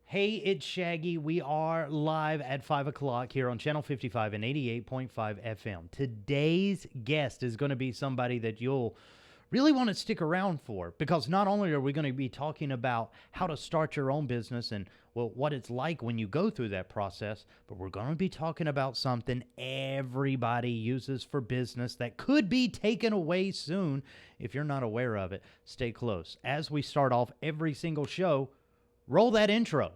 Hey, it's Shaggy. We are live at 5 o'clock here on Channel 55 and 88.5 FM. Today's guest is going to be somebody that you'll really want to stick around for, because not only are we going to be talking about how to start your own business and, well, what it's like when you go through that process, but we're going to be talking about something everybody uses for business that could be taken away soon if you're not aware of it. Stay close. As we start off every single show, roll that intro.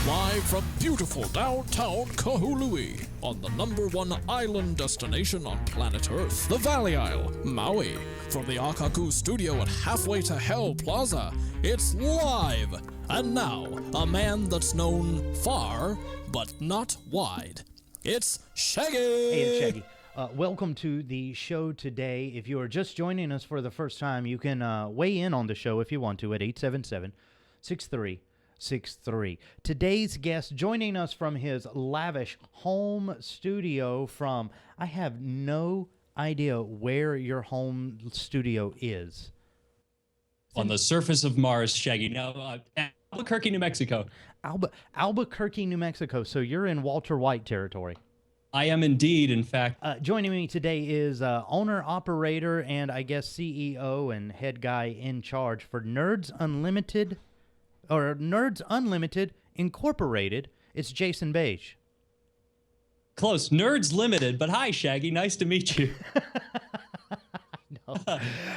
Live from beautiful downtown Kahului, on the #1 island destination on planet Earth, the Valley Isle, Maui. From the Akaku studio at Halfway to Hell Plaza, it's live. And now, a man that's known far, but not wide. It's Shaggy! Hey, it's Shaggy. Welcome to the show today. If you are just joining us for the first time, you can weigh in on the show if you want to at 877-6363. Today's guest joining us from his lavish home studio from, I have no idea where your home studio is. On the surface of Mars, Shaggy. No, Albuquerque, New Mexico. Albuquerque, New Mexico. So you're in Walter White territory. I am indeed, in fact. Joining me today is owner, operator, and I guess CEO and head guy in charge for Nerds Unlimited Incorporated. It's Jason Bache. Close. Nerds Limited, but hi, Shaggy. Nice to meet you. No.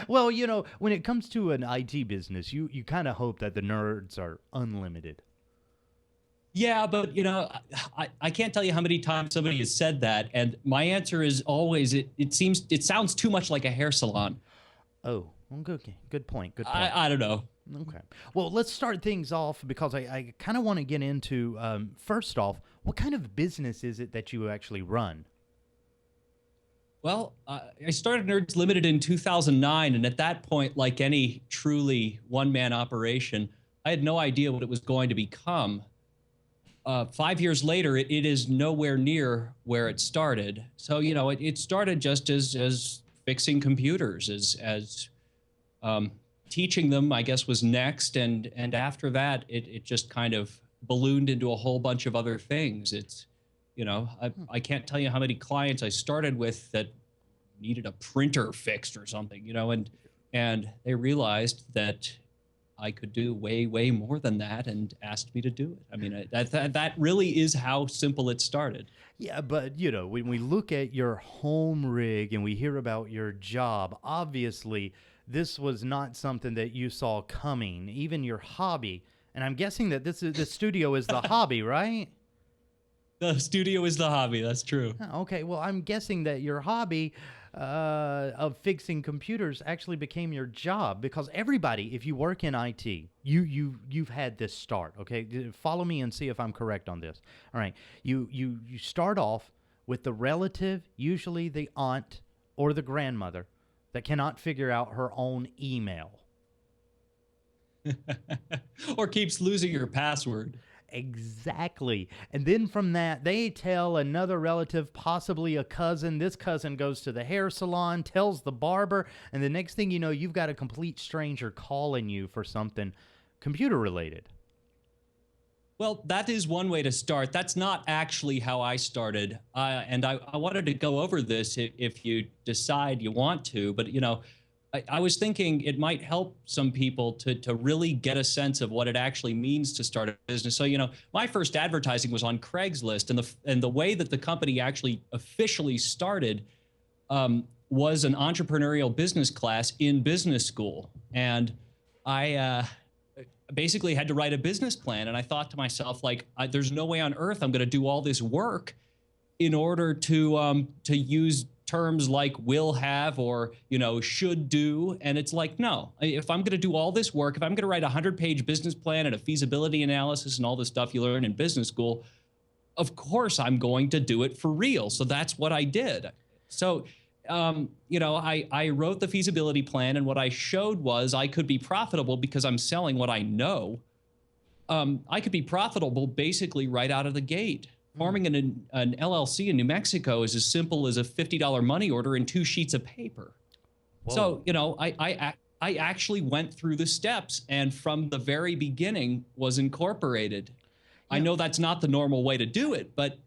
Well, you know, when it comes to an IT business, you kind of hope that the nerds are unlimited. Yeah, but, you know, I can't tell you how many times somebody has said that, and my answer is always, it sounds too much like a hair salon. Oh, okay. Good point. I don't know. Okay. Well, let's start things off because I kind of want to get into, first off, what kind of business is it that you actually run? Well, I started Nerds Limited in 2009, and at that point, like any truly one-man operation, I had no idea what it was going to become. 5 years later, it is nowhere near where it started. So, you know, it started just as fixing computers, as teaching them, I guess, was next. And after that, it just kind of ballooned into a whole bunch of other things. It's, you know, I can't tell you how many clients I started with that needed a printer fixed or something, you know, and they realized that I could do way, way more than that and asked me to do it. I mean, that really is how simple it started. Yeah, but, you know, when we look at your home rig and we hear about your job, obviously this was not something that you saw coming, even your hobby. And I'm guessing that the studio is the hobby, right? The studio is the hobby. That's true. Okay, well, I'm guessing that your hobby of fixing computers actually became your job, because everybody, if you work in IT, you've had this start. Okay, follow me and see if I'm correct on this. All right, you start off with the relative, usually the aunt or the grandmother, that cannot figure out her own email. Or keeps losing her password. Exactly. And then from that, they tell another relative, possibly a cousin. This cousin goes to the hair salon, tells the barber, and the next thing you know, you've got a complete stranger calling you for something computer related. Well, that is one way to start. That's not actually how I started. And I wanted to go over this if you decide you want to. But, you know, I was thinking it might help some people to really get a sense of what it actually means to start a business. So, you know, my first advertising was on Craigslist. And the way that the company actually officially started was an entrepreneurial business class in business school. And I basically had to write a business plan. And I thought to myself, like, there's no way on earth I'm going to do all this work in order to use terms like will have or, you know, should do. And it's like, no, if I'm going to do all this work, if I'm going to write a 100-page business plan and a feasibility analysis and all the stuff you learn in business school, of course I'm going to do it for real. So that's what I did. So, you know, I wrote the feasibility plan, and what I showed was I could be profitable because I'm selling what I know. I could be profitable basically right out of the gate. Forming an LLC in New Mexico is as simple as a $50 money order and 2 sheets of paper. Whoa. So, you know, I I actually went through the steps and from the very beginning was incorporated. I know that's not the normal way to do it, but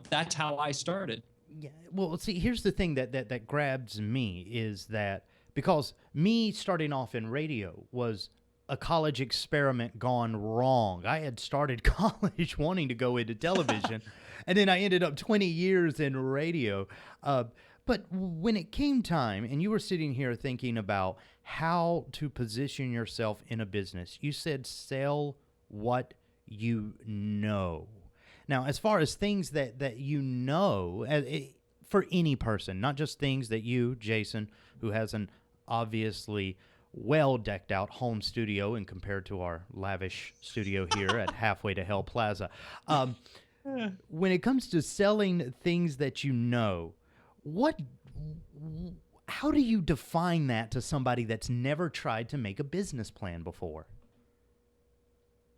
that's how I started. Yeah. Well, see, here's the thing that grabs me is that because me starting off in radio was a college experiment gone wrong. I had started college wanting to go into television, and then I ended up 20 years in radio. But when it came time, and you were sitting here thinking about how to position yourself in a business, you said sell what you know. Now, as far as things that you know, for any person, not just things that you, Jason, who has an obviously well-decked out home studio and compared to our lavish studio here at Halfway to Hell Plaza. When it comes to selling things that you know, how do you define that to somebody that's never tried to make a business plan before?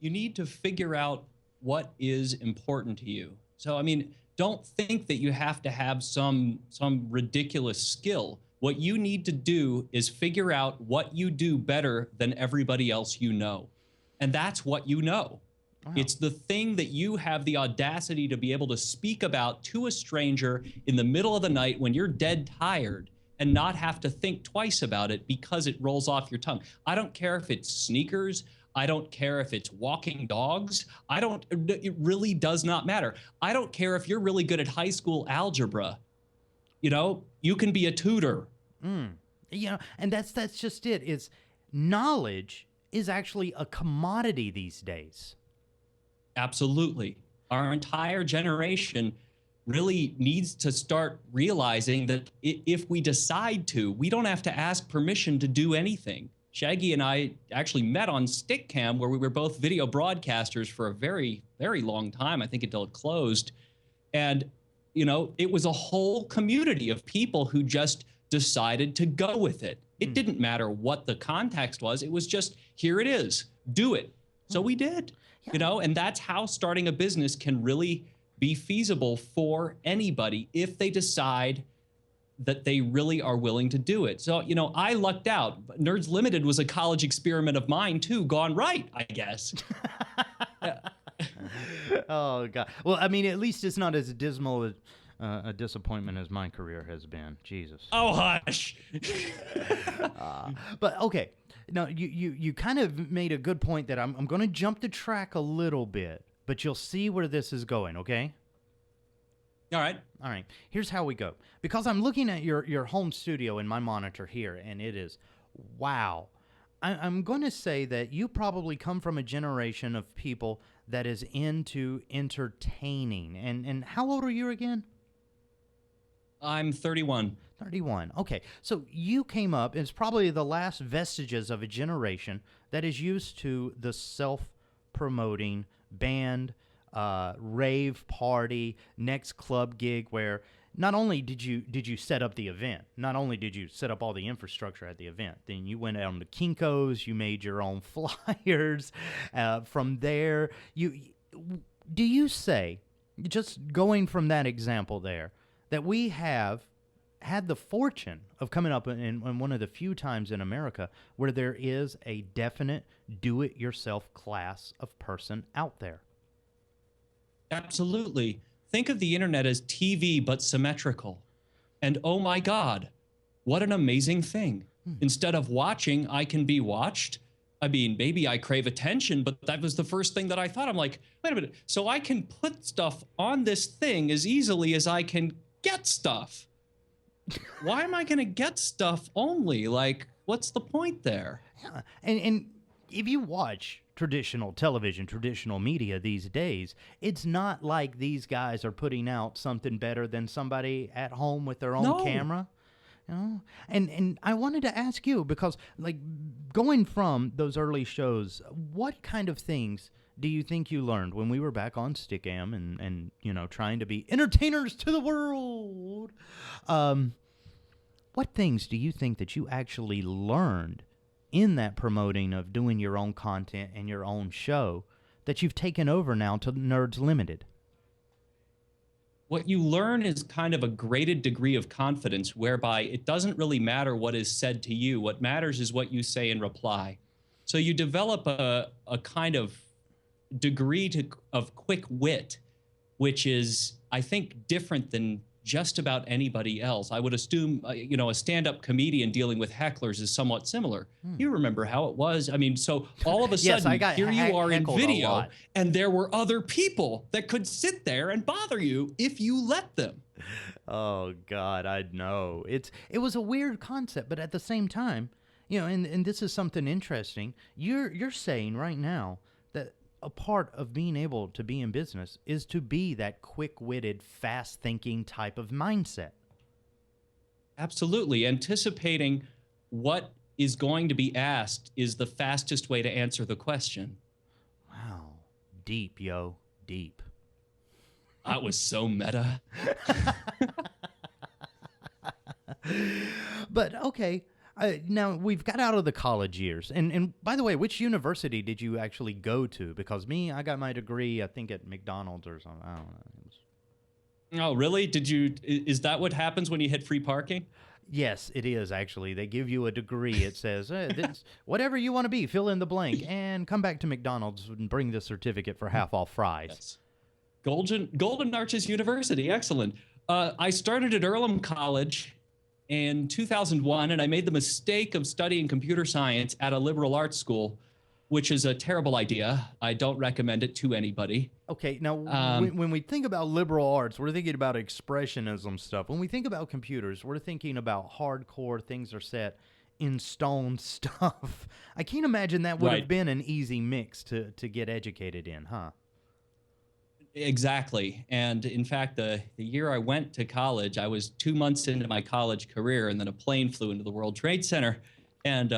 You need to figure out what is important to you. So, I mean, don't think that you have to have some ridiculous skill. What you need to do is figure out what you do better than everybody else you know. And that's what you know. Wow. It's the thing that you have the audacity to be able to speak about to a stranger in the middle of the night when you're dead tired and not have to think twice about it because it rolls off your tongue. I don't care if it's sneakers. I don't care if it's walking dogs. It really does not matter. I don't care if you're really good at high school algebra. You can be a tutor. And that's just it. Is knowledge is actually a commodity these days. Absolutely. Our entire generation really needs to start realizing that if we decide to, we don't have to ask permission to do anything. Shaggy and I actually met on Stickcam, where we were both video broadcasters for a very, very long time, I think until it closed. And, it was a whole community of people who just decided to go with it. It didn't matter what the context was. It was just, here it is, do it. So we did, and that's how starting a business can really be feasible for anybody if they decide that they really are willing to do it. So, I lucked out. Nerds Limited was a college experiment of mine too, gone right, I guess. Oh, God. Well, I mean, at least it's not as dismal a disappointment as my career has been. Jesus. Oh, hush. But, okay. Now, you kind of made a good point that I'm going to jump the track a little bit, but you'll see where this is going, okay? All right. Here's how we go. Because I'm looking at your home studio in my monitor here, and it is, wow. I'm going to say that you probably come from a generation of people that is into entertaining. And how old are you again? I'm 31. 31. Okay. So you came up, it's probably the last vestiges of a generation that is used to the self-promoting band, rave party, next club gig, where not only did you set up the event, not only did you set up all the infrastructure at the event, then you went on the Kinko's, you made your own flyers. From there, do you say, just going from that example there, that we have had the fortune of coming up in one of the few times in America where there is a definite do-it-yourself class of person out there? Absolutely. Think of the internet as TV, but symmetrical. And oh my God, what an amazing thing. Instead of watching, I can be watched. I mean, maybe I crave attention, but that was the first thing that I thought. I'm like, wait a minute. So I can put stuff on this thing as easily as I can get stuff. Why am I going to get stuff only? Like, what's the point there? Yeah. And if you watch traditional television, traditional media these days, it's not like these guys are putting out something better than somebody at home with their own camera. And I wanted to ask you, because like going from those early shows, what kind of things do you think you learned when we were back on Stickam and trying to be entertainers to the world? What things do you think that you actually learned in that promoting of doing your own content and your own show that you've taken over now to Nerds Limited? what you learn is kind of a graded degree of confidence whereby it doesn't really matter what is said to you. What matters is what you say in reply. So you develop a kind of of quick wit, which is, I think, different than just about anybody else. I would assume, a stand-up comedian dealing with hecklers is somewhat similar. You remember how it was. I mean, so all of a Yes, sudden, here you are in heckled a video, lot. and there were other people that could sit there and bother you if you let them. Oh God, I know. It was a weird concept, but at the same time, and this is something interesting. You're saying right now that a part of being able to be in business is to be that quick-witted, fast-thinking type of mindset. Absolutely. Anticipating what is going to be asked is the fastest way to answer the question. Wow. Deep, yo. Deep. That was so meta. But, okay. Now, we've got out of the college years. And by the way, which university did you actually go to? Because I got my degree, I think, at McDonald's or something. I don't know. Oh, really? Is that what happens when you hit free parking? Yes, it is, actually. They give you a degree. It says, whatever you want to be, fill in the blank, and come back to McDonald's and bring the certificate for half off fries. Yes. Golden Arches University. Excellent. I started at Earlham College in 2001, and I made the mistake of studying computer science at a liberal arts school, which is a terrible idea. I don't recommend it to anybody. Okay, now, when we think about liberal arts, we're thinking about expressionism stuff. When we think about computers, we're thinking about hardcore, things are set in stone stuff. I can't imagine that would have been an easy mix to get educated in, huh? Exactly. And in fact, the year I went to college, I was 2 months into my college career, and then a plane flew into the World Trade Center. And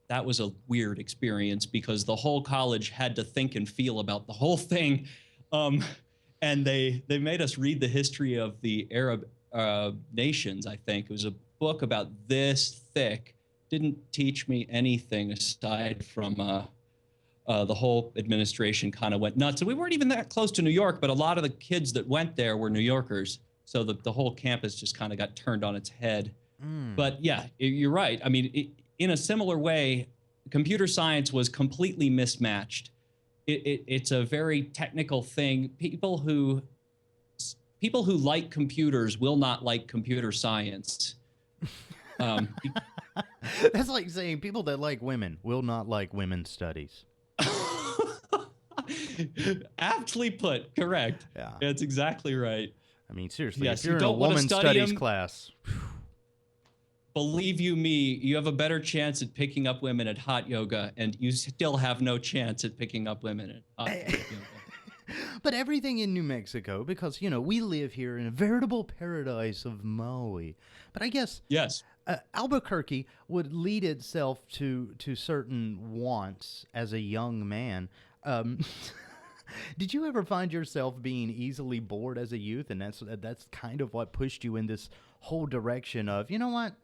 that was a weird experience because the whole college had to think and feel about the whole thing. And they made us read the history of the Arab nations, I think. It was a book about this thick. Didn't teach me anything aside from the whole administration kind of went nuts. And we weren't even that close to New York, but a lot of the kids that went there were New Yorkers. So the whole campus just kind of got turned on its head. But yeah, you're right. I mean, in a similar way, computer science was completely mismatched. It's a very technical thing. People who like computers will not like computer science. That's like saying people that like women will not like women's studies. Aptly put, correct. Yeah. That's exactly right. I mean, seriously, Yes, if you're you in a don't wanna women's study studies 'em. class, Believe you me, you have a better chance at picking up women at hot yoga, and you still have no chance at picking up women at hot yoga. but everything in New Mexico, because, we live here in a veritable paradise of Maui. But I guess Yes. Albuquerque would lead itself to certain wants as a young man. Did you ever find yourself being easily bored as a youth, and that's kind of what pushed you in this whole direction of, you know what,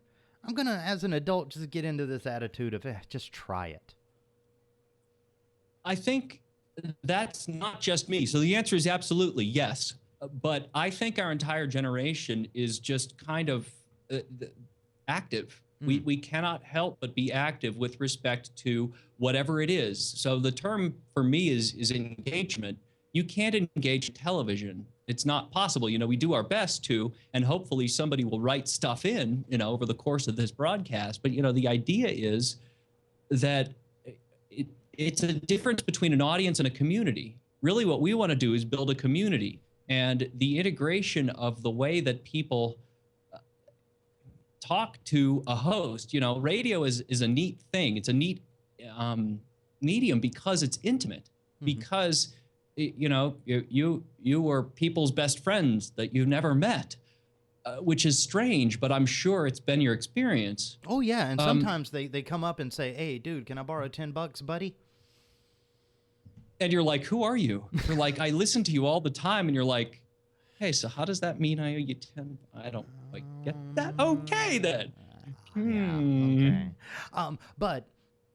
I'm gonna, as an adult, just get into this attitude of just try it? I think that's not just me. So the answer is absolutely yes. But I think our entire generation is just kind of active. We cannot help but be active with respect to whatever it is. So the term for me is engagement. You can't engage television. It's not possible. We do our best to, and hopefully somebody will write stuff in, over the course of this broadcast. But, the idea is that it's a difference between an audience and a community. Really what we want to do is build a community, and the integration of the way that people talk to a host. Radio is a neat thing. It's a neat medium because it's intimate, because you were people's best friends that you never met, which is strange, but I'm sure it's been your experience. Oh yeah, and sometimes they come up and say, "Hey, dude, can I borrow $10, buddy?" And you're like, "Who are you?" You're like, "I listen to you all the time," and you're like, "Hey, so how does that mean I owe you 10? I don't quite get that." Okay, then. Yeah, okay. But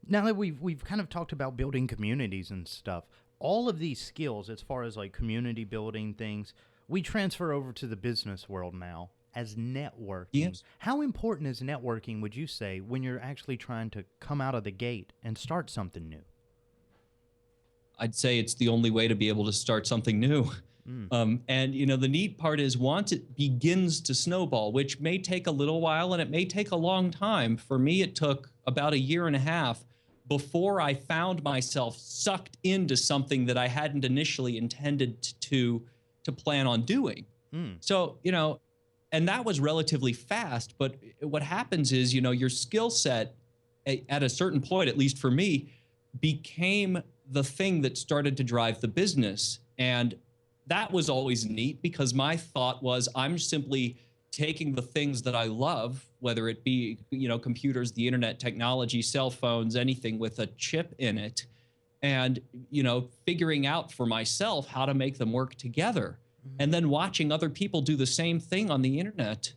now that we've kind of talked about building communities and stuff, all of these skills, as far as like community building things, we transfer over to the business world now as networking. Yes. How important is networking, would you say, when you're actually trying to come out of the gate and start something new? I'd say it's the only way to be able to start something new. And, the neat part is once it begins to snowball, which may take a little while and it may take a long time. For me, it took about 1.5 years before I found myself sucked into something that I hadn't initially intended to plan on doing. So, and that was relatively fast. But what happens is, your skill set at a certain point, at least for me, became the thing that started to drive the business. And that was always neat because my thought was I'm simply taking the things that I love, whether it be, computers, the internet, technology, cell phones, anything with a chip in it, and, figuring out for myself how to make them work together. And then watching other people do the same thing on the internet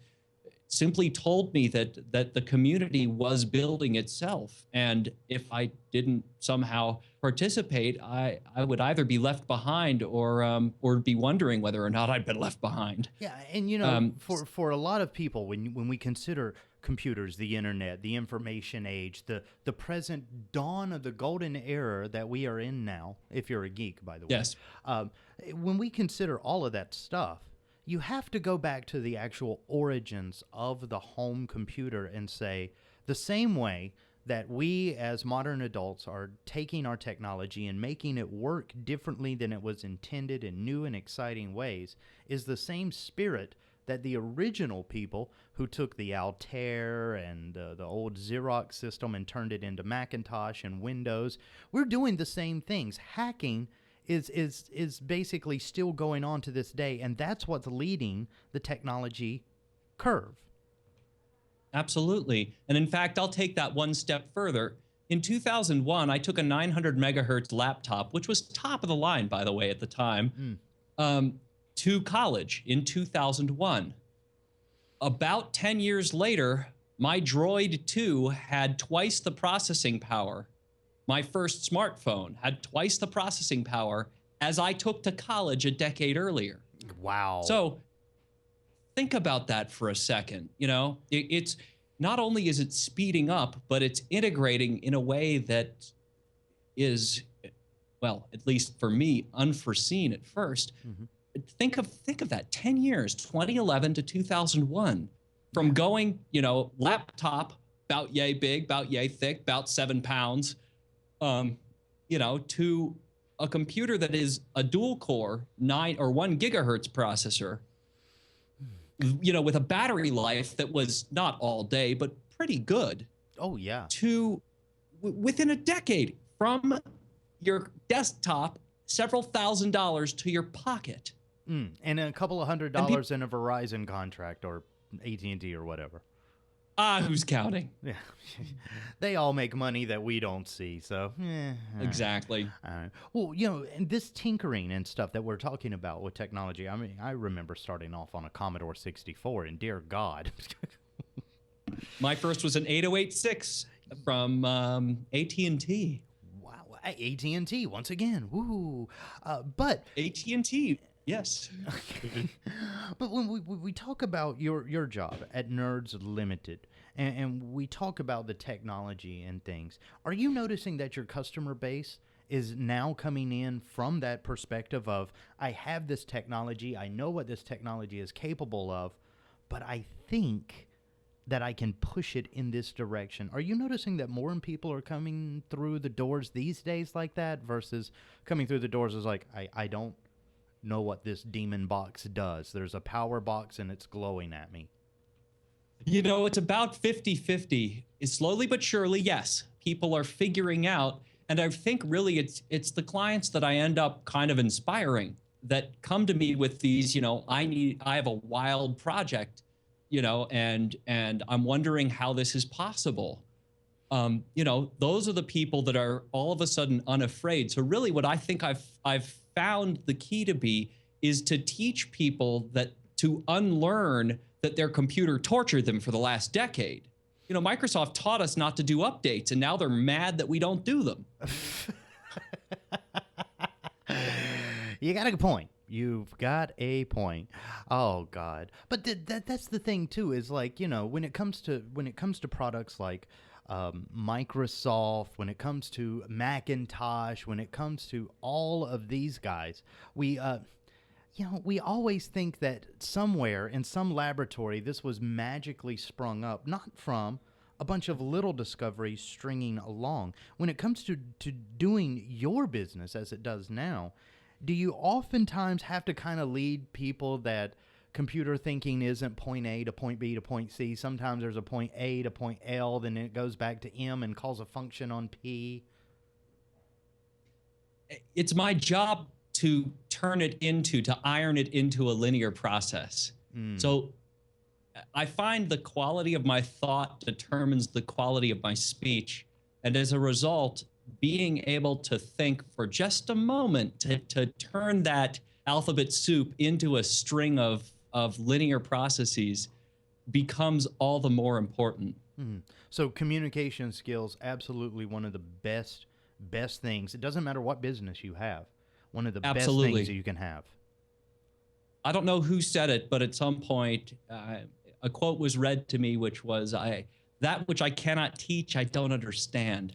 simply told me that the community was building itself. And if I didn't somehow participate, I would either be left behind or be wondering whether or not I'd been left behind. Yeah, and for a lot of people, when we consider computers, the internet, the information age, the present dawn of the golden era that we are in now, if you're a geek, by the way. Yes. When we consider all of that stuff, you have to go back to the actual origins of the home computer and say, the same way that we as modern adults are taking our technology and making it work differently than it was intended in new and exciting ways, is the same spirit that the original people who took the Altair and the old Xerox system and turned it into Macintosh and Windows, we're doing the same things. Hacking is basically still going on to this day, and that's what's leading the technology curve. Absolutely. And in fact, I'll take that one step further. In 2001, I took a 900 megahertz laptop, which was top of the line, by the way, at the time, to college in 2001. About 10 years later, my Droid 2 had twice the processing power. My first smartphone had twice the processing power as I took to college a decade earlier. Wow. So think about that for a second. It's not only is it speeding up, but it's integrating in a way that is, well, at least for me, unforeseen at first. Think of that 10 years, 2011 to 2001, from going, laptop about yay big, about yay thick, about 7 pounds, to a computer that is a dual core 1 gigahertz processor, with a battery life that was not all day, but pretty good. Oh, yeah. To within a decade, from your desktop, several $1,000s to your pocket. And a couple of $100 in a Verizon contract or AT&T or whatever. Who's counting? Yeah, they all make money that we don't see, so exactly. Well, and this tinkering and stuff that we're talking about with technology, I mean, I remember starting off on a Commodore 64, and dear God. My first was an 8086 from AT&T. Wow, AT&T once again. Woo! But AT&T. Yes. But when we talk about your job at Nerds Limited, and we talk about the technology and things, are you noticing that your customer base is now coming in from that perspective of, I have this technology, I know what this technology is capable of, but I think that I can push it in this direction? Are you noticing that more people are coming through the doors these days like that versus coming through the doors as like, I don't know what this demon box does. There's a power box and it's glowing at me. It's about 50-50. Slowly but surely, yes, people are figuring out. And I think really it's the clients that I end up kind of inspiring that come to me with these, I have a wild project, and I'm wondering how this is possible. Those are the people that are all of a sudden unafraid. So really what I think I've found the key to be is to teach people that to unlearn that their computer tortured them for the last decade. Microsoft taught us not to do updates, and now they're mad that we don't do them. You got a good point. You've got a point. Oh God. But that's the thing too, is like, when it comes to products like Microsoft, when it comes to Macintosh, when it comes to all of these guys, we always think that somewhere in some laboratory this was magically sprung up, not from a bunch of little discoveries stringing along. When it comes to doing your business as it does now, do you oftentimes have to kind of lead people that computer thinking isn't point A to point B to point C? Sometimes there's a point A to point L, then it goes back to M and calls a function on P. It's my job to iron it into a linear process. So I find the quality of my thought determines the quality of my speech. And as a result, being able to think for just a moment to turn that alphabet soup into a string of linear processes becomes all the more important. So communication skills, absolutely one of the best things. It doesn't matter what business you have. One of the best things that you can have. I don't know who said it, but at some point, a quote was read to me, which was, that which I cannot teach, I don't understand.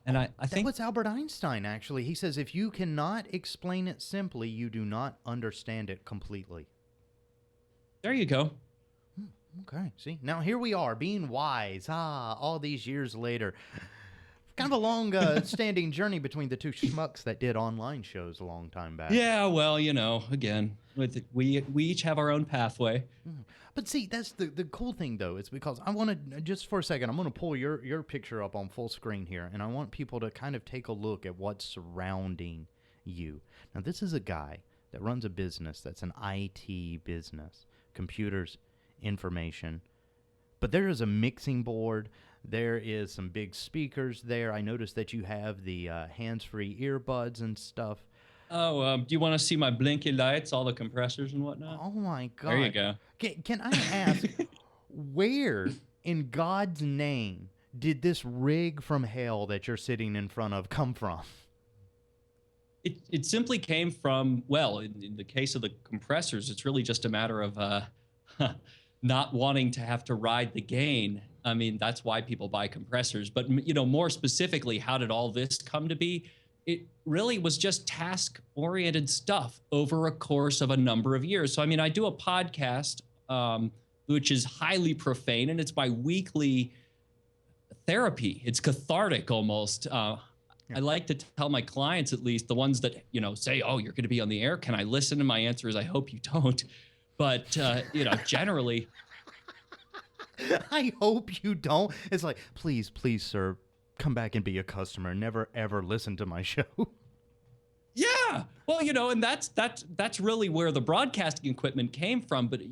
And I think that was Albert Einstein, actually. He says, if you cannot explain it simply, you do not understand it completely. There you go. Okay, see? Now here we are, being wise. All these years later. Kind of a long standing journey between the two schmucks that did online shows a long time back. Yeah, well, again, we each have our own pathway. But see, that's the cool thing, though, is because I want to, just for a second, I'm going to pull your picture up on full screen here, and I want people to kind of take a look at what's surrounding you. Now, this is a guy that runs a business that's an IT business, computers, information, but there is a mixing board. There is some big speakers there. I noticed that you have the hands-free earbuds and stuff. Oh, do you want to see my blinky lights, all the compressors and whatnot? Oh, my God. There you go. Can I ask, where in God's name did this rig from hell that you're sitting in front of come from? It simply came from, well, in the case of the compressors, it's really just a matter of not wanting to have to ride the gain. I mean, that's why people buy compressors. But, more specifically, how did all this come to be? It really was just task-oriented stuff over a course of a number of years. So, I mean, I do a podcast, which is highly profane, and it's my weekly therapy. It's cathartic almost. I like to tell my clients, at least, the ones that, say, oh, you're going to be on the air. Can I listen? And my answer is, I hope you don't. But, generally... I hope you don't. It's like, please, sir, come back and be a customer. Never, ever listen to my show. Yeah. Well, and that's really where the broadcasting equipment came from. But,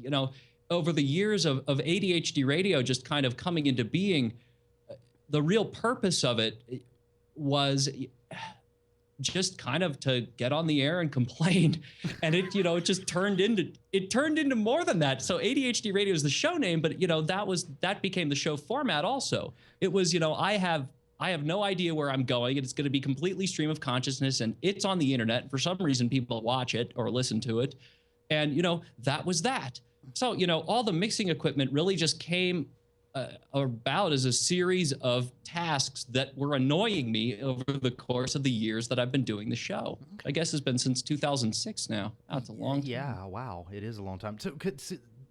over the years of ADHD radio just kind of coming into being, the real purpose of it was just kind of to get on the air and complain. And it just turned into more than that. So ADHD radio is the show name, but that became the show format also. It was, I have no idea where I'm going. It's going to be completely stream of consciousness, and it's on the internet. For some reason, people watch it or listen to it. And, that was that. So, all the mixing equipment really just came about as a series of tasks that were annoying me over the course of the years that I've been doing the show. Okay. I guess it's been since 2006 now. That's a long time. Yeah, wow. It is a long time. So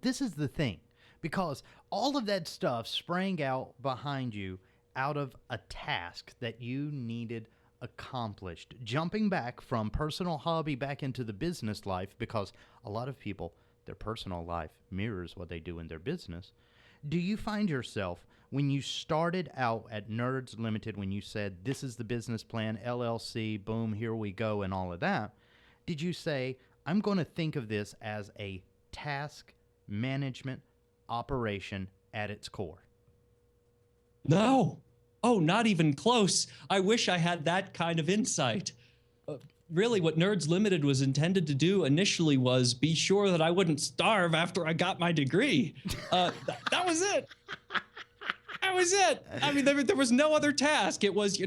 this is the thing, because all of that stuff sprang out behind you out of a task that you needed accomplished. Jumping back from personal hobby back into the business life, because a lot of people, their personal life mirrors what they do in their business. Do you find yourself, when you started out at Nerds Limited, when you said, this is the business plan, LLC, boom, here we go, and all of that, did you say, I'm going to think of this as a task management operation at its core? No. Oh, not even close. I wish I had that kind of insight. Really, what Nerds Limited was intended to do initially was be sure that I wouldn't starve after I got my degree. That was it. That That was it. I mean, there was no other task. It was,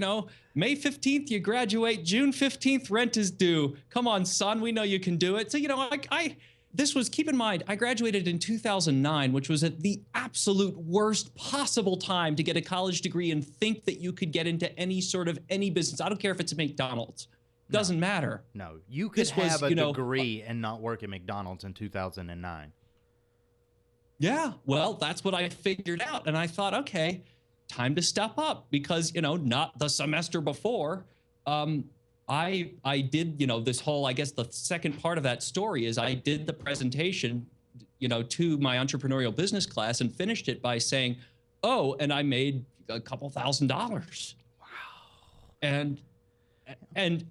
May 15th, you graduate. June 15th, rent is due. Come on, son. We know you can do it. So, keep in mind, I graduated in 2009, which was at the absolute worst possible time to get a college degree and think that you could get into any business. I don't care if it's a McDonald's. Doesn't matter. No, you could have a degree and not work at McDonald's in 2009. Yeah, well, that's what I figured out. And I thought, okay, time to step up because, not the semester before. I did, this whole, I guess the second part of that story is I did the presentation, to my entrepreneurial business class and finished it by saying, oh, and I made a couple $1,000. Wow. And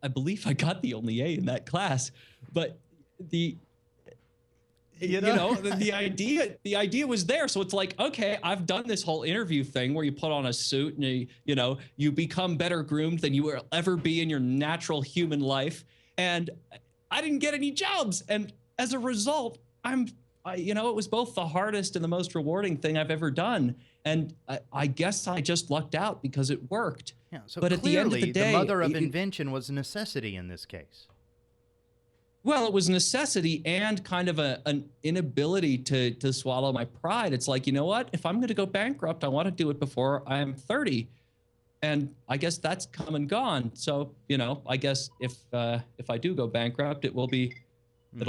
I believe I got the only A in that class, but the idea was there. So it's like, okay, I've done this whole interview thing where you put on a suit and you become better groomed than you will ever be in your natural human life. And I didn't get any jobs. And as a result, it was both the hardest and the most rewarding thing I've ever done. And I guess I just lucked out because it worked. Yeah, so but clearly, at the end of the day, the mother of invention was necessity in this case. Well, it was necessity and kind of an inability to swallow my pride. It's like, you know what? If I'm going to go bankrupt, I want to do it before I'm 30. And I guess that's come and gone. So, I guess if I do go bankrupt, it'll be, I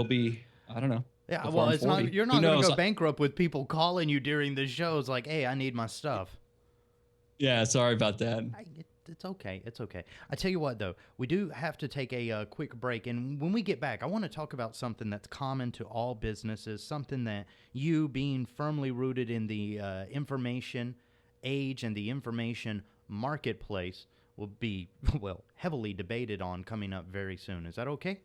don't know. Yeah, well, it's not. You're not going to go bankrupt with people calling you during the shows like, "Hey, I need my stuff." Yeah, sorry about that. It's okay. It's okay. I tell you what, though, we do have to take a quick break. And when we get back, I want to talk about something that's common to all businesses, something that you, being firmly rooted in the information age and the information marketplace, will be, well, heavily debated on coming up very soon. Is that okay?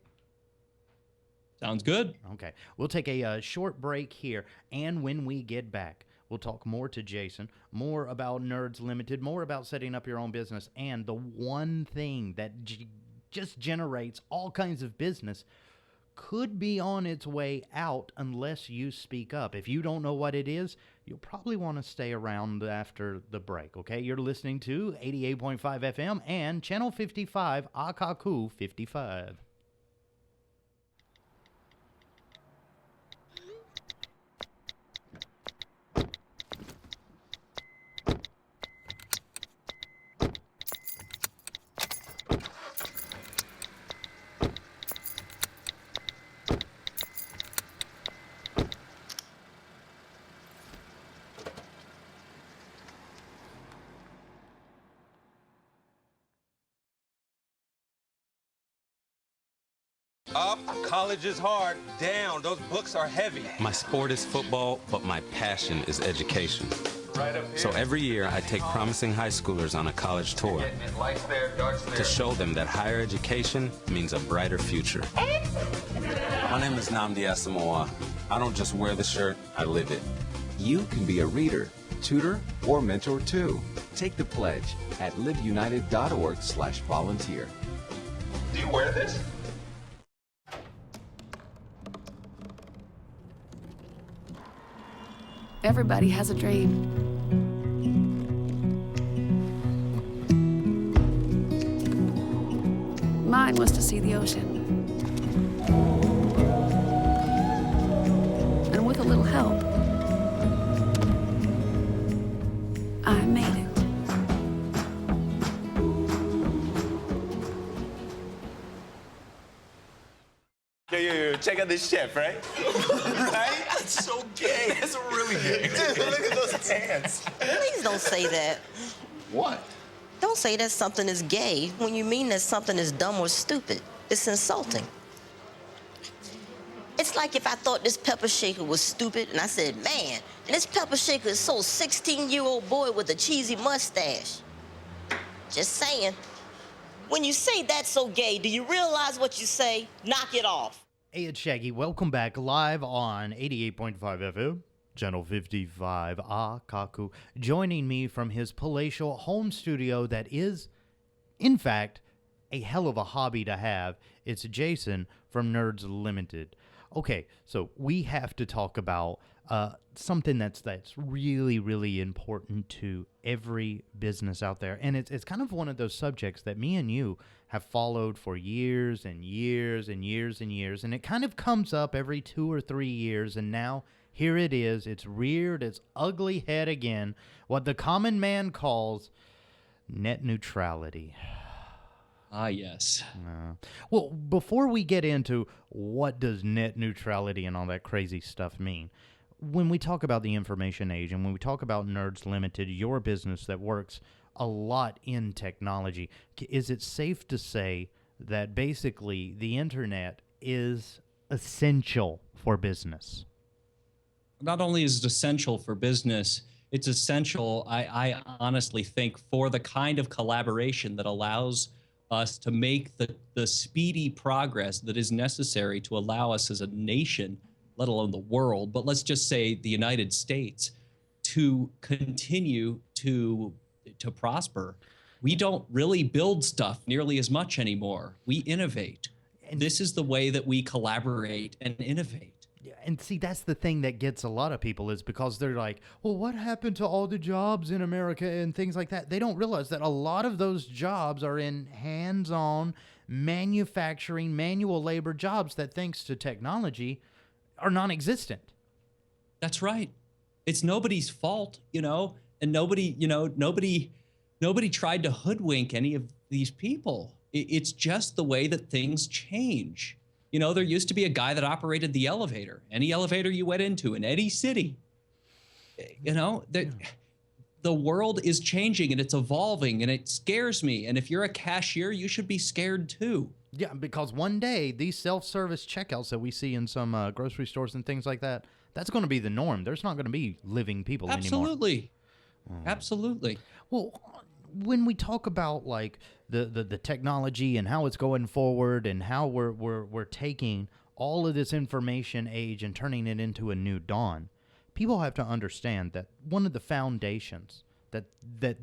Sounds good. Okay. We'll take a short break here. And when we get back, we'll talk more to Jason, more about Nerds Limited, more about setting up your own business, and the one thing that just generates all kinds of business could be on its way out unless you speak up. If you don't know what it is, you'll probably want to stay around after the break, okay? You're listening to 88.5 FM and Channel 55, Akaku 55. Up, college is hard. Down, those books are heavy. My sport is football, but my passion is education. So every year, I take promising high schoolers on a college tour to show them that higher education means a brighter future. My name is Nnamdi Asamoah. I don't just wear the shirt, I live it. You can be a reader, tutor, or mentor too. Take the pledge at liveunited.org/volunteer. Do you wear this? Everybody has a dream. Mine was to see the ocean. And with a little help, I made it. Yo, check out this chef, right? Right? That's so gay. That's really gay. Dude, look at those pants. Please don't say that. What? Don't say that something is gay when you mean that something is dumb or stupid. It's insulting. It's like if I thought this pepper shaker was stupid and I said, man, and this pepper shaker is so 16-year-old boy with a cheesy mustache. Just saying. When you say that's so gay, do you realize what you say? Knock it off. Hey, it's Shaggy. Welcome back live on 88.5 FM, Channel 55, Akaku. Joining me from his palatial home studio that is, in fact, a hell of a hobby to have. It's Jason from Nerds Limited. Okay, so we have to talk about something that's really, really important to every business out there. And it's kind of one of those subjects that me and you have followed for years and years and years and years. And it kind of comes up every 2 or 3 years. And now here it is. It's reared its ugly head again. What the common man calls net neutrality. Ah, yes. Well, before we get into what does net neutrality and all that crazy stuff mean, when we talk about the information age and when we talk about Nerds Limited, your business that works a lot in technology, is it safe to say that basically the internet is essential for business? Not only is it essential for business, it's essential, I honestly think, for the kind of collaboration that allows us to make the speedy progress that is necessary to allow us as a nation, let alone the world, but let's just say the United States, to continue to prosper. We don't really build stuff nearly as much anymore. We innovate. And this is the way that we collaborate and innovate. And see, that's the thing that gets a lot of people, is because they're like, well, what happened to all the jobs in America and things like that? They don't realize that a lot of those jobs are in hands-on manufacturing, manual labor jobs that, thanks to technology, are non-existent. That's right. It's nobody's fault, and nobody tried to hoodwink any of these people. It's just the way that things change. There used to be a guy that operated the elevator, any elevator you went into in any city. The world is changing and it's evolving, and it scares me. And if you're a cashier, you should be scared too. Yeah, because one day these self-service checkouts that we see in some grocery stores and things like that, that's going to be the norm. There's not going to be living people anymore. Absolutely. Absolutely. Well, when we talk about like the technology and how it's going forward and how we're taking all of this information age and turning it into a new dawn, people have to understand that one of the foundations that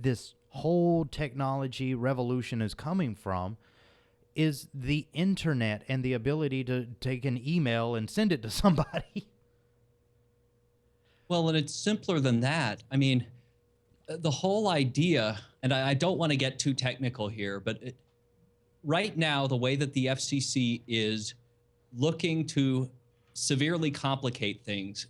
this whole technology revolution is coming from is the internet and the ability to take an email and send it to somebody. Well, and it's simpler than that. I mean, the whole idea, and I don't want to get too technical here, but right now, the way that the FCC is looking to severely complicate things.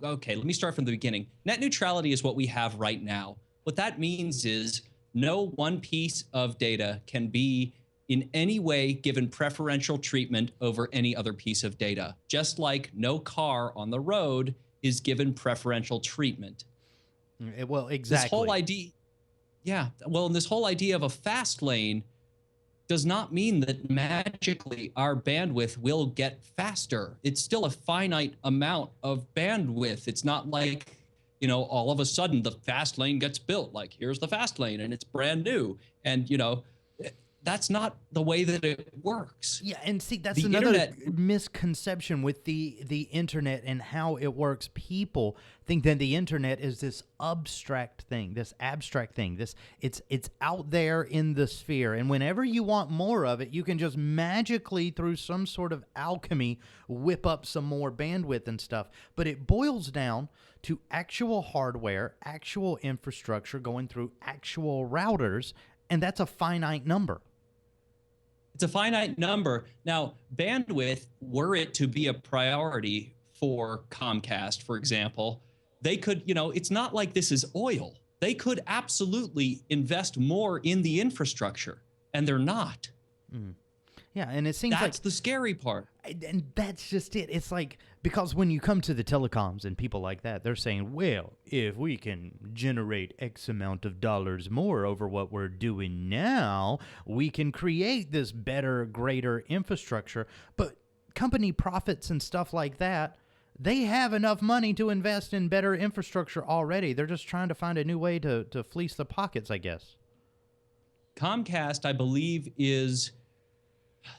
Okay, let me start from the beginning. Net neutrality is what we have right now. What that means is no one piece of data can be in any way given preferential treatment over any other piece of data, just like no car on the road is given preferential treatment. Well, exactly. This whole idea, and this whole idea of a fast lane does not mean that magically our bandwidth will get faster. It's still a finite amount of bandwidth. It's not like, all of a sudden the fast lane gets built. Like, here's the fast lane and it's brand new. And, that's not the way that it works. Yeah, and see, that's another misconception with the internet and how it works. People think that the internet is this abstract thing, it's out there in the sphere, and whenever you want more of it, you can just magically, through some sort of alchemy, whip up some more bandwidth and stuff. But it boils down to actual hardware, actual infrastructure going through actual routers, and that's a finite number. It's a finite number. Now, bandwidth, were it to be a priority for Comcast, for example, they could, it's not like this is oil. They could absolutely invest more in the infrastructure, and they're not. Yeah, and it seems that's the scary part. And that's just it. It's like, because when you come to the telecoms and people like that, they're saying, well, if we can generate X amount of dollars more over what we're doing now, we can create this better, greater infrastructure. But company profits and stuff like that, they have enough money to invest in better infrastructure already. They're just trying to find a new way to fleece the pockets, I guess. Comcast, I believe, is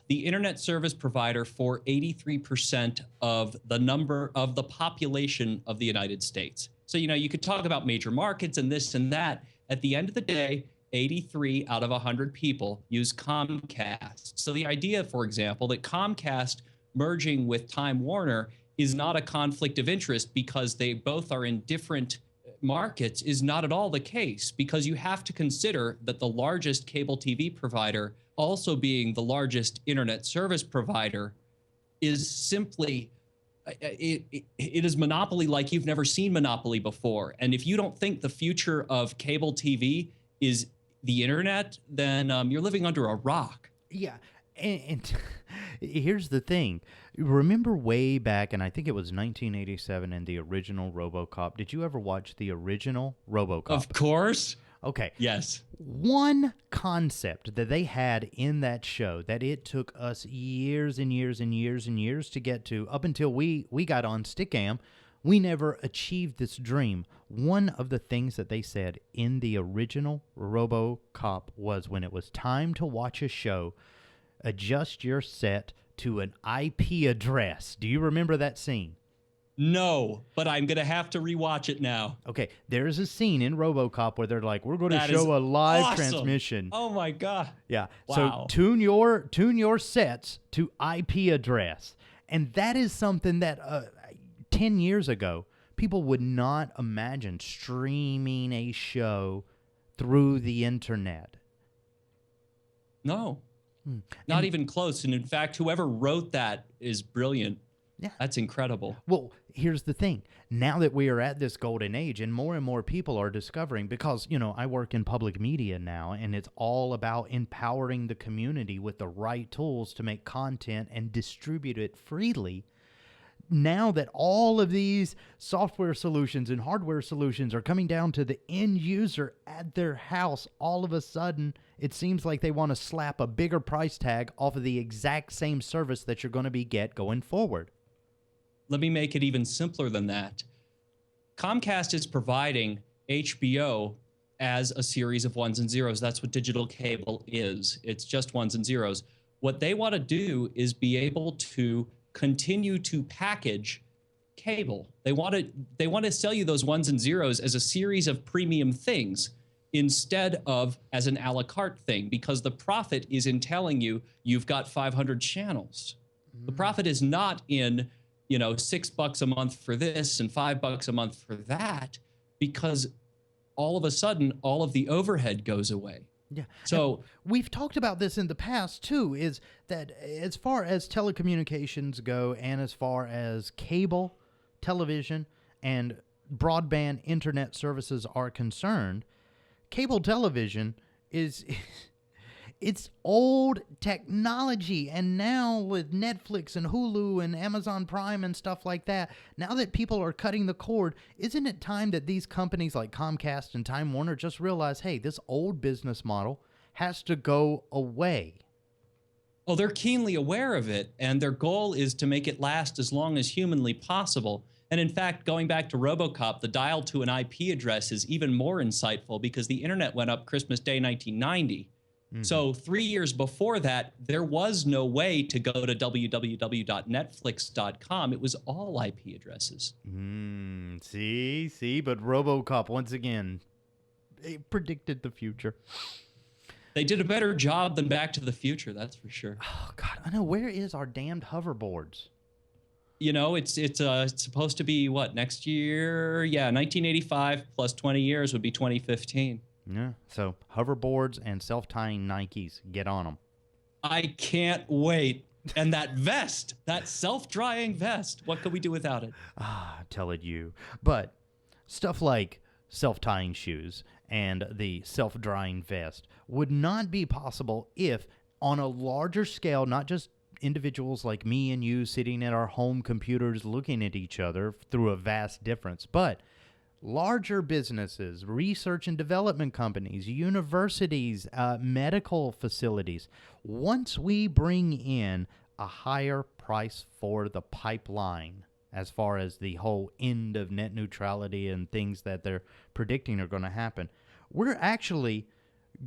the internet service provider for 83% of the population of the United States. So, you could talk about major markets and this and that. At the end of the day, 83 out of 100 people use Comcast. So the idea, for example, that Comcast merging with Time Warner is not a conflict of interest because they both are in different markets is not at all the case, because you have to consider that the largest cable TV provider, also being the largest internet service provider, is simply, it is monopoly like you've never seen monopoly before. And if you don't think the future of cable TV is the internet, then you're living under a rock. Yeah. And here's the thing. Remember way back, and I think it was 1987, in the original RoboCop. Did you ever watch the original RoboCop? Of course. Okay. Yes. One concept that they had in that show that it took us years and years and years and years to get to, up until we got on Stickam, we never achieved this dream. One of the things that they said in the original RoboCop was, when it was time to watch a show, adjust your set to an IP address. Do you remember that scene? No, but I'm going to have to rewatch it now. Okay, there's a scene in RoboCop where they're like, we're going to show a live transmission. Oh my God. Yeah. Wow. So tune your sets to IP address. And that is something that 10 years ago, people would not imagine streaming a show through the internet. No. Not even close. And in fact, whoever wrote that is brilliant. Yeah. That's incredible. Well, here's the thing. Now that we are at this golden age and more people are discovering, because, I work in public media now, and it's all about empowering the community with the right tools to make content and distribute it freely. Now that all of these software solutions and hardware solutions are coming down to the end user at their house, all of a sudden, it seems like they want to slap a bigger price tag off of the exact same service that you're going to get going forward. Let me make it even simpler than that. Comcast is providing HBO as a series of ones and zeros. That's what digital cable is. It's just ones and zeros. What they want to do is be able to continue to package cable. They want to sell you those ones and zeros as a series of premium things instead of as an a la carte thing, because the profit is in telling you you've got 500 channels. The profit is not in, $6 a month for this and $5 a month for that, because all of a sudden all of the overhead goes away. Yeah. So and we've talked about this in the past too, is that as far as telecommunications go and as far as cable, television, and broadband internet services are concerned, cable television is it's old technology. And now with Netflix and Hulu and Amazon Prime and stuff like that, now that people are cutting the cord, isn't it time that these companies like Comcast and Time Warner just realize, hey, this old business model has to go away? Oh, they're keenly aware of it, and their goal is to make it last as long as humanly possible. And in fact, going back to RoboCop, the dial to an IP address is even more insightful, because the internet went up Christmas Day 1990. So 3 years before that, there was no way to go to www.netflix.com. It was all IP addresses. See, but RoboCop, once again, it predicted the future. They did a better job than Back to the Future, that's for sure. Oh, God, I know. Where is our damned hoverboards? It's supposed to be, next year? Yeah, 1985 plus 20 years would be 2015. Yeah, so hoverboards and self-tying Nikes, get on them. I can't wait. And that vest, that self-drying vest, what could we do without it? Tell it you. But stuff like self-tying shoes and the self-drying vest would not be possible if, on a larger scale, not just individuals like me and you sitting at our home computers looking at each other through a vast difference, but larger businesses, research and development companies, universities, medical facilities. Once we bring in a higher price for the pipeline, as far as the whole end of net neutrality and things that they're predicting are going to happen, we're actually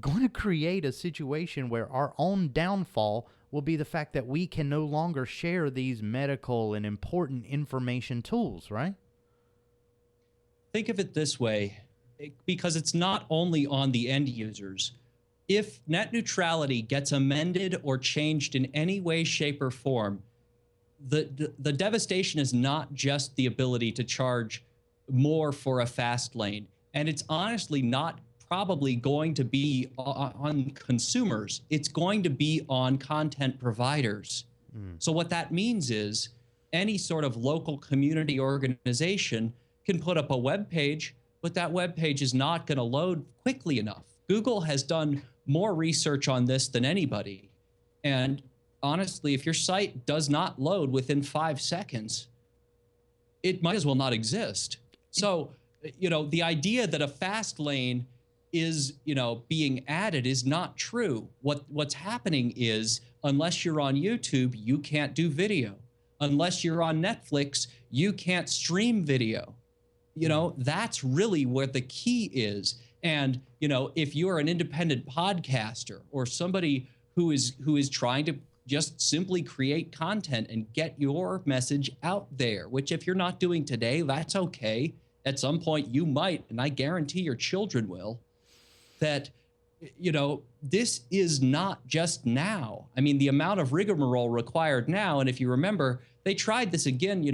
going to create a situation where our own downfall will be the fact that we can no longer share these medical and important information tools, right? Think of it this way, because it's not only on the end users. If net neutrality gets amended or changed in any way, shape, or form, the devastation is not just the ability to charge more for a fast lane, and it's honestly not probably going to be on consumers. It's going to be on content providers. So what that means is any sort of local community organization can put up a web page, but that web page is not going to load quickly enough. Google has done more research on this than anybody. And honestly, if your site does not load within 5 seconds, it might as well not exist. So, the idea that a fast lane is, being added is not true. What's happening is, unless you're on YouTube, you can't do video. Unless you're on Netflix, you can't stream video. That's really where the key is. And, if you're an independent podcaster or somebody who is trying to just simply create content and get your message out there, which if you're not doing today, that's okay. At some point you might, and I guarantee your children will, that, this is not just now. I mean, the amount of rigmarole required now, and if you remember, they tried this again,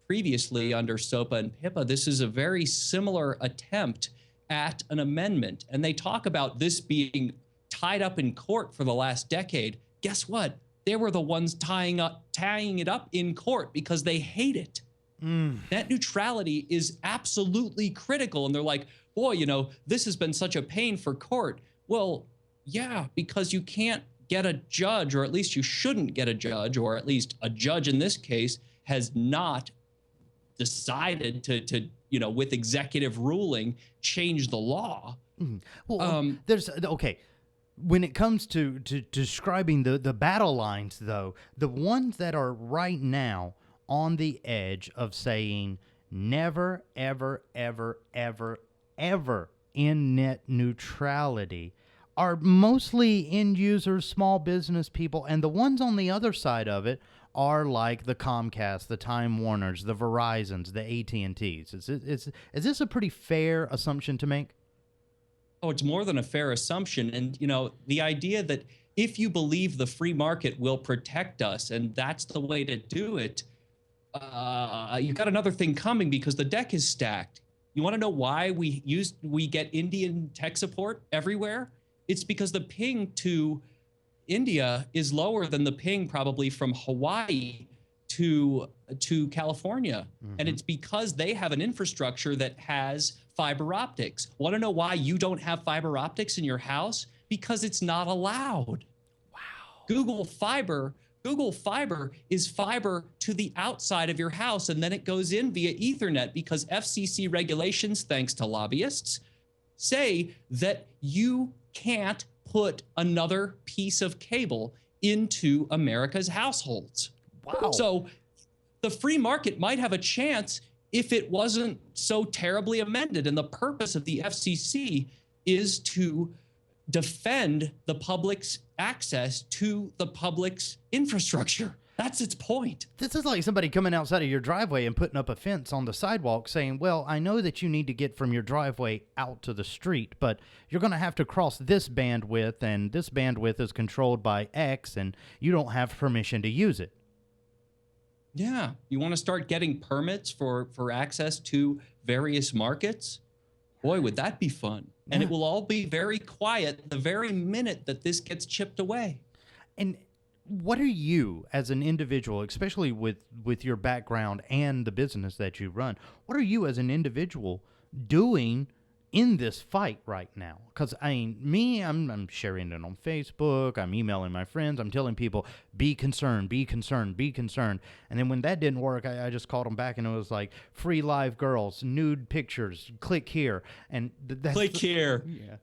previously under SOPA and PIPA. This is a very similar attempt at an amendment. And they talk about this being tied up in court for the last decade. Guess what? They were the ones tying it up in court because they hate it. Net neutrality is absolutely critical. And they're like, boy, this has been such a pain for court. Well, yeah, because you can't get a judge, or at least you shouldn't get a judge, or at least a judge in this case has not decided to with executive ruling, change the law. Well, okay. When it comes to describing the battle lines, though, the ones that are right now on the edge of saying never, ever, ever, ever, ever in net neutrality are mostly end users, small business people, and the ones on the other side of it are like the Comcast, the Time Warners, the Verizons, the AT&Ts. Is this a pretty fair assumption to make? Oh, it's more than a fair assumption. And, the idea that if you believe the free market will protect us and that's the way to do it, you've got another thing coming because the deck is stacked. You want to know why we get Indian tech support everywhere? It's because the ping to India is lower than the ping probably from Hawaii to California. And it's because they have an infrastructure that has fiber optics. Want to know why you don't have fiber optics in your house? Because it's not allowed. Wow. Google Fiber is fiber to the outside of your house, and then it goes in via Ethernet because FCC regulations, thanks to lobbyists, say that you can't put another piece of cable into America's households. Wow. So the free market might have a chance if it wasn't so terribly amended. And the purpose of the FCC is to defend the public's access to the public's infrastructure. That's its point. This is like somebody coming outside of your driveway and putting up a fence on the sidewalk saying, well, I know that you need to get from your driveway out to the street, but you're going to have to cross this bandwidth, and this bandwidth is controlled by X, and you don't have permission to use it. Yeah. You want to start getting permits for access to various markets? Boy, would that be fun. And it will all be very quiet the very minute that this gets chipped away. And what are you as an individual, especially with your background and the business that you run, what are you as an individual doing in this fight right now? Because, I'm sharing it on Facebook, I'm emailing my friends, I'm telling people, be concerned, be concerned, be concerned. And then when that didn't work, I just called them back and it was like, free live girls, nude pictures, click here. And click here. Yeah.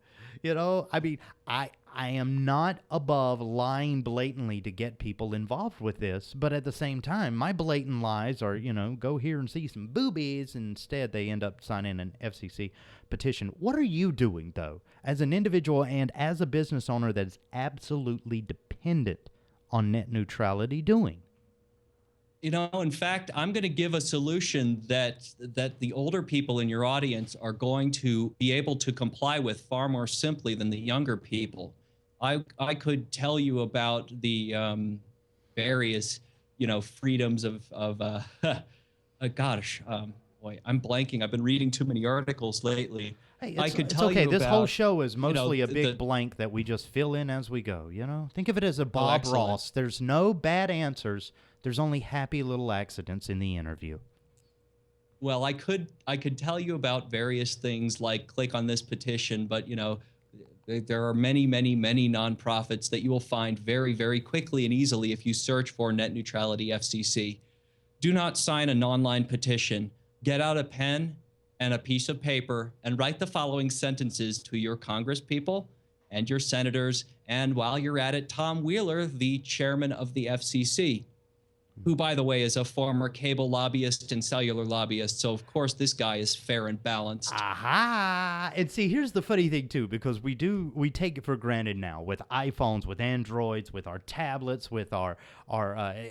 I am not above lying blatantly to get people involved with this, but at the same time, my blatant lies are, go here and see some boobies. Instead, they end up signing an FCC petition. What are you doing, though, as an individual and as a business owner that is absolutely dependent on net neutrality doing? In fact, I'm going to give a solution that the older people in your audience are going to be able to comply with far more simply than the younger people. I could tell you about the various freedoms of boy, I'm blanking. I've been reading too many articles lately. Hey, I could tell okay. you This about, whole show is mostly a big the blank that we just fill in as we go. Think of it as a Bob excellent. Ross. There's no bad answers. There's only happy little accidents in the interview. Well, I could tell you about various things like click on this petition, but there are many, many, many nonprofits that you will find very, very quickly and easily if you search for Net Neutrality FCC. Do not sign an online petition. Get out a pen and a piece of paper and write the following sentences to your congresspeople and your senators. And while you're at it, Tom Wheeler, the chairman of the FCC, who, by the way, is a former cable lobbyist and cellular lobbyist. So, of course, this guy is fair and balanced. Aha! And see, here's the funny thing, too, because we take it for granted now with iPhones, with Androids, with our tablets, with our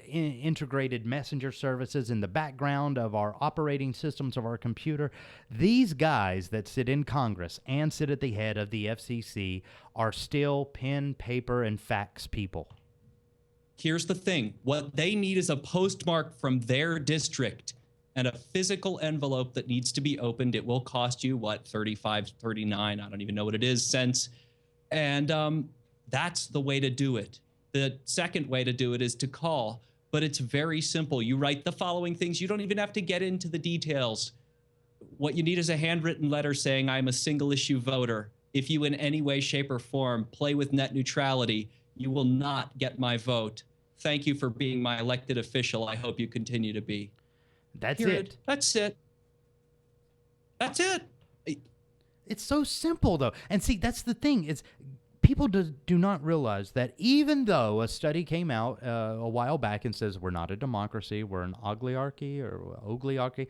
integrated messenger services in the background of our operating systems of our computer. These guys that sit in Congress and sit at the head of the FCC are still pen, paper, and fax people. Here's the thing. What they need is a postmark from their district and a physical envelope that needs to be opened. It will cost you, what, 35, 39, I don't even know what it is, cents. And that's the way to do it. The second way to do it is to call, but it's very simple. You write the following things. You don't even have to get into the details. What you need is a handwritten letter saying, I'm a single issue voter. If you in any way, shape, or form play with net neutrality, you will not get my vote. Thank you for being my elected official. I hope you continue to be. That's Period. it. That's it. That's it. It's so simple, though. And see, that's the thing. Is people do not realize that even though a study came out a while back and says we're not a democracy, we're an oligarchy or oligarchy,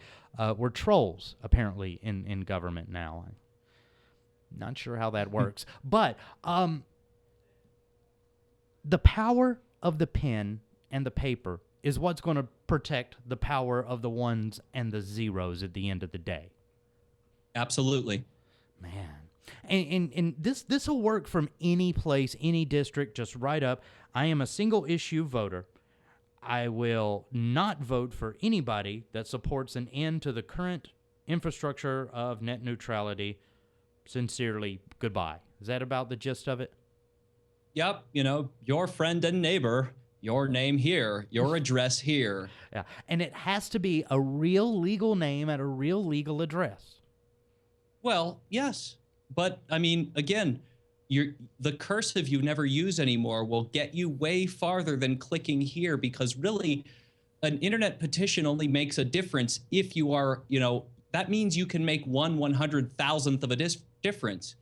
we're trolls, apparently, in government now. I'm not sure how that works. But the power of the pen and the paper is what's going to protect the power of the ones and the zeros at the end of the day. Absolutely. Man. And this will work from any place, any district, just right up. I am a single issue voter. I will not vote for anybody that supports an end to the current infrastructure of net neutrality. Sincerely, goodbye. Is that about the gist of it? Yep, your friend and neighbor, your name here, your address here. Yeah, and it has to be a real legal name at a real legal address. Well, yes, but I mean, again, the cursive you never use anymore will get you way farther than clicking here, because really, an internet petition only makes a difference if you are, that means you can make 1/100,000th of a difference.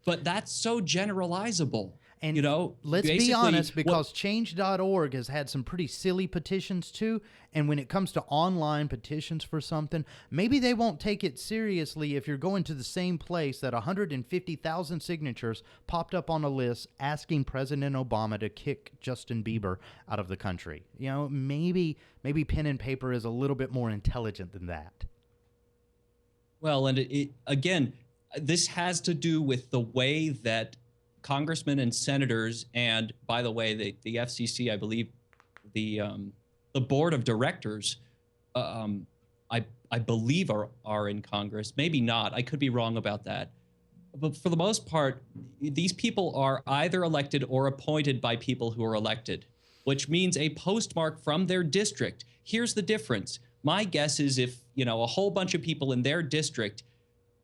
But that's so generalizable. And let's be honest, because change.org has had some pretty silly petitions too. And when it comes to online petitions for something, maybe they won't take it seriously if you're going to the same place that 150,000 signatures popped up on a list asking President Obama to kick Justin Bieber out of the country. Maybe pen and paper is a little bit more intelligent than that. Well, and again, this has to do with the way that congressmen and senators, and by the way, the FCC, I believe, the board of directors, I believe are in Congress. Maybe not. I could be wrong about that. But for the most part, these people are either elected or appointed by people who are elected, which means a postmark from their district. Here's the difference. My guess is if, a whole bunch of people in their district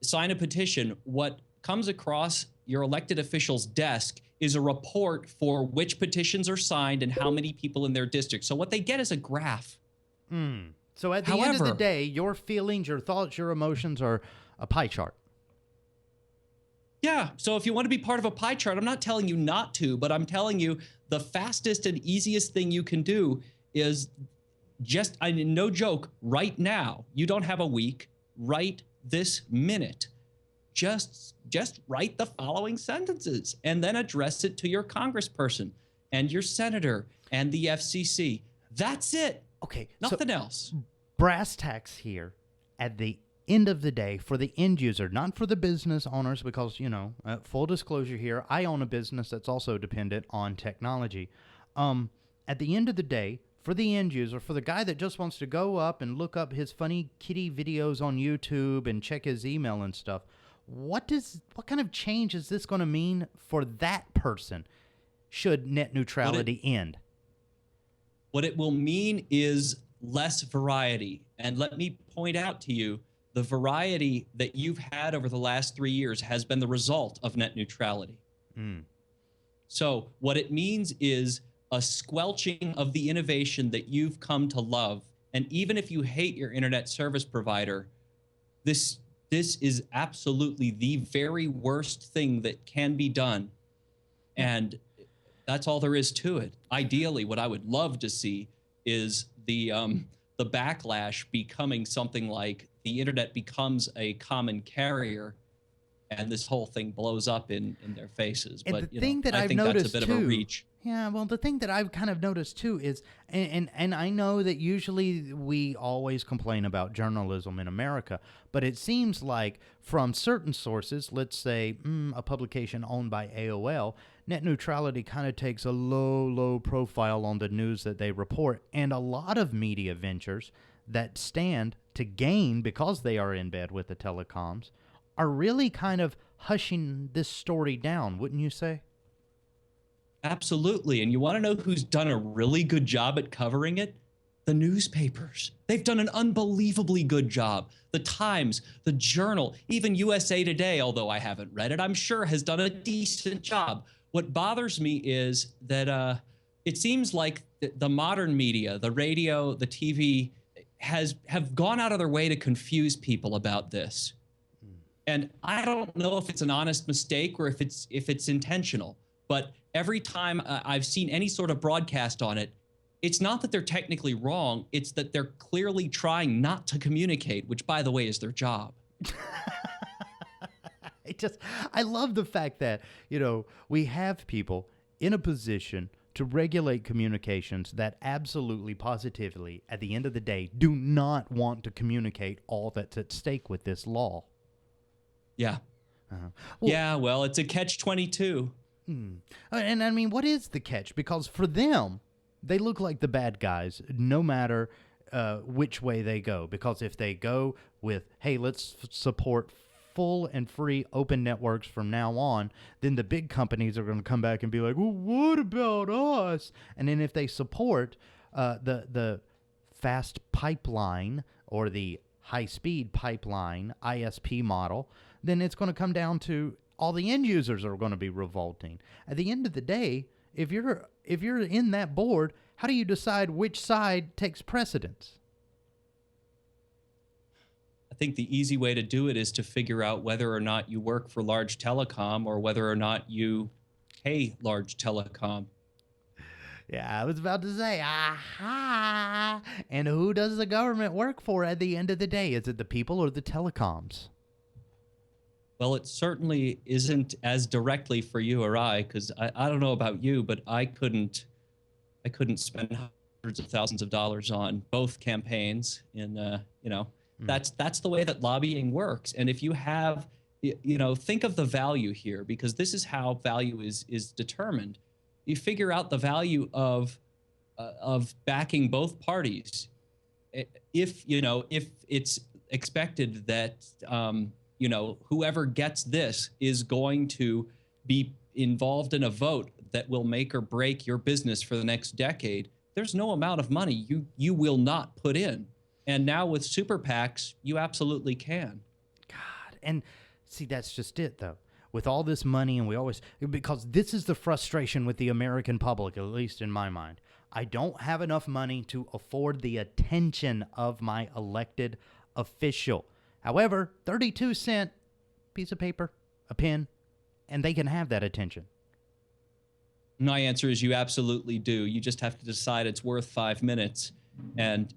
sign a petition, what comes across your elected official's desk is a report for which petitions are signed and how many people in their district. So what they get is a graph. So at the end of the day, your feelings, your thoughts, your emotions are a pie chart. Yeah. So if you want to be part of a pie chart, I'm not telling you not to, but I'm telling you the fastest and easiest thing you can do is just, no joke, right now. You don't have a week. Right this minute. Just write the following sentences and then address it to your congressperson and your senator and the FCC. That's it. Okay. Nothing else. Brass tacks here at the end of the day for the end user, not for the business owners, because, full disclosure here, I own a business that's also dependent on technology. At the end of the day, for the end user, for the guy that just wants to go up and look up his funny kitty videos on YouTube and check his email and stuff, what kind of change is this going to mean for that person should net neutrality end? What it will mean is less variety. And let me point out to you, the variety that you've had over the last 3 years has been the result of net neutrality. So what it means is a squelching of the innovation that you've come to love. And even if you hate your internet service provider, this is absolutely the very worst thing that can be done. And that's all there is to it. Ideally, what I would love to see is the backlash becoming something like the internet becomes a common carrier, and this whole thing blows up in their faces. And but the thing that I I've think noticed that's a bit of a reach. Yeah, well, the thing that I've kind of noticed too is, and I know that usually we always complain about journalism in America, but it seems like from certain sources, let's say a publication owned by AOL, net neutrality kind of takes a low profile on the news that they report, and a lot of media ventures that stand to gain because they are in bed with the telecoms are really kind of hushing this story down, wouldn't you say? Absolutely. And you want to know who's done a really good job at covering it? The newspapers. They've done an unbelievably good job. The Times, the Journal, even USA Today, although I haven't read it, I'm sure has done a decent job. What bothers me is that it seems like the modern media, the radio, the TV, have gone out of their way to confuse people about this. And I don't know if it's an honest mistake or if it's intentional. But every time I've seen any sort of broadcast on it, it's not that they're technically wrong. It's that they're clearly trying not to communicate, which, by the way, is their job. I love the fact that, we have people in a position to regulate communications that absolutely, positively, at the end of the day, do not want to communicate all that's at stake with this law. Yeah. Well, it's a catch-22. And I mean, what is the catch? Because for them, they look like the bad guys no matter which way they go. Because if they go with, hey, let's support full and free open networks from now on, then the big companies are going to come back and be like, well, what about us? And then if they support the fast pipeline or the high-speed pipeline ISP model, then it's going to come down to all the end users are going to be revolting. At the end of the day, if you're in that board, how do you decide which side takes precedence? I think the easy way to do it is to figure out whether or not you work for large telecom or whether or not you pay large telecom. Yeah, I was about to say, aha! And who does the government work for at the end of the day? Is it the people or the telecoms? Well, it certainly isn't as directly for you or I, because I don't know about you, but I couldn't spend hundreds of thousands of dollars on both campaigns. And that's the way that lobbying works. And if you have, think of the value here, because this is how value is determined. You figure out the value of backing both parties. If it's expected that whoever gets this is going to be involved in a vote that will make or break your business for the next decade, there's no amount of money you will not put in. And now with super PACs, you absolutely can. God, and see, that's just it, though. With all this money, and because this is the frustration with the American public, at least in my mind. I don't have enough money to afford the attention of my elected official. However, 32-cent piece of paper, a pen, and they can have that attention. My answer is you absolutely do. You just have to decide it's worth 5 minutes. And,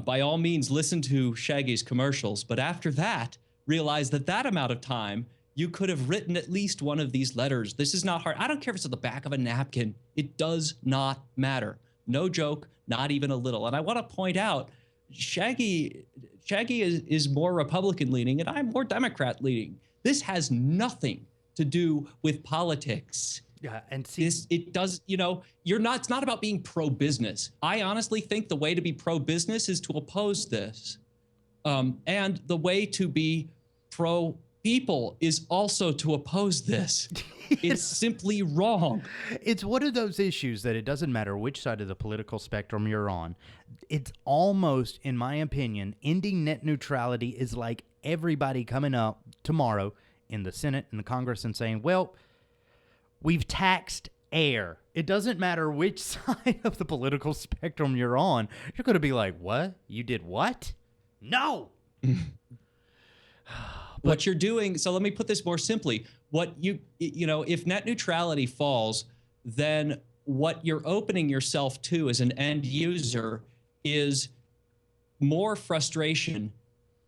by all means, listen to Shaggy's commercials. But after that, realize that amount of time, you could have written at least one of these letters. This is not hard. I don't care if it's on the back of a napkin. It does not matter. No joke, not even a little. And I want to point out, Shaggy is more Republican leaning and I'm more Democrat leaning. This has nothing to do with politics. Yeah, and see, it does, it's not about being pro-business. I honestly think the way to be pro-business is to oppose this. And the way to be pro-people is also to oppose this. It's simply wrong. It's one of those issues that it doesn't matter which side of the political spectrum you're on. It's almost, in my opinion, ending net neutrality is like everybody coming up tomorrow in the Senate and the Congress and saying, well, we've taxed air. It doesn't matter which side of the political spectrum you're on. You're going to be like, what? You did what? No. What you're doing, so let me put this more simply. If net neutrality falls, then what you're opening yourself to as an end user is more frustration,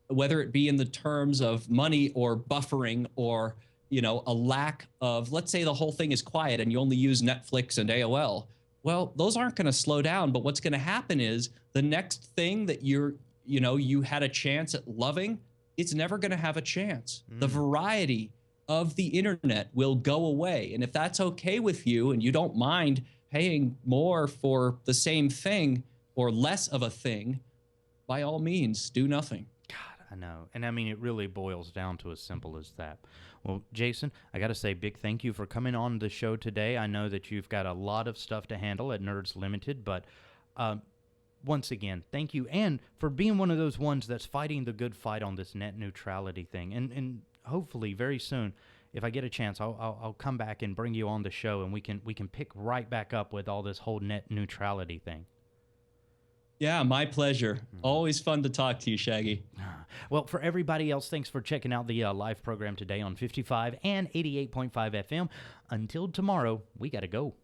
whether it be in the terms of money or buffering or, a lack of, let's say the whole thing is quiet and you only use Netflix and AOL. Well, those aren't going to slow down, but what's going to happen is the next thing that you had a chance at loving, it's never going to have a chance. The variety of the internet will go away. And if that's okay with you and you don't mind paying more for the same thing or less of a thing, by all means, do nothing. God, I know. And I mean, it really boils down to as simple as that. Well, Jason, I got to say big thank you for coming on the show today. I know that you've got a lot of stuff to handle at Nerds Limited, but once again, thank you. And for being one of those ones that's fighting the good fight on this net neutrality thing. And hopefully very soon, if I get a chance, I'll come back and bring you on the show and we can pick right back up with all this whole net neutrality thing. Yeah, my pleasure. Always fun to talk to you, Shaggy. Well, for everybody else, thanks for checking out the live program today on 55 and 88.5 FM. Until tomorrow, we got to go.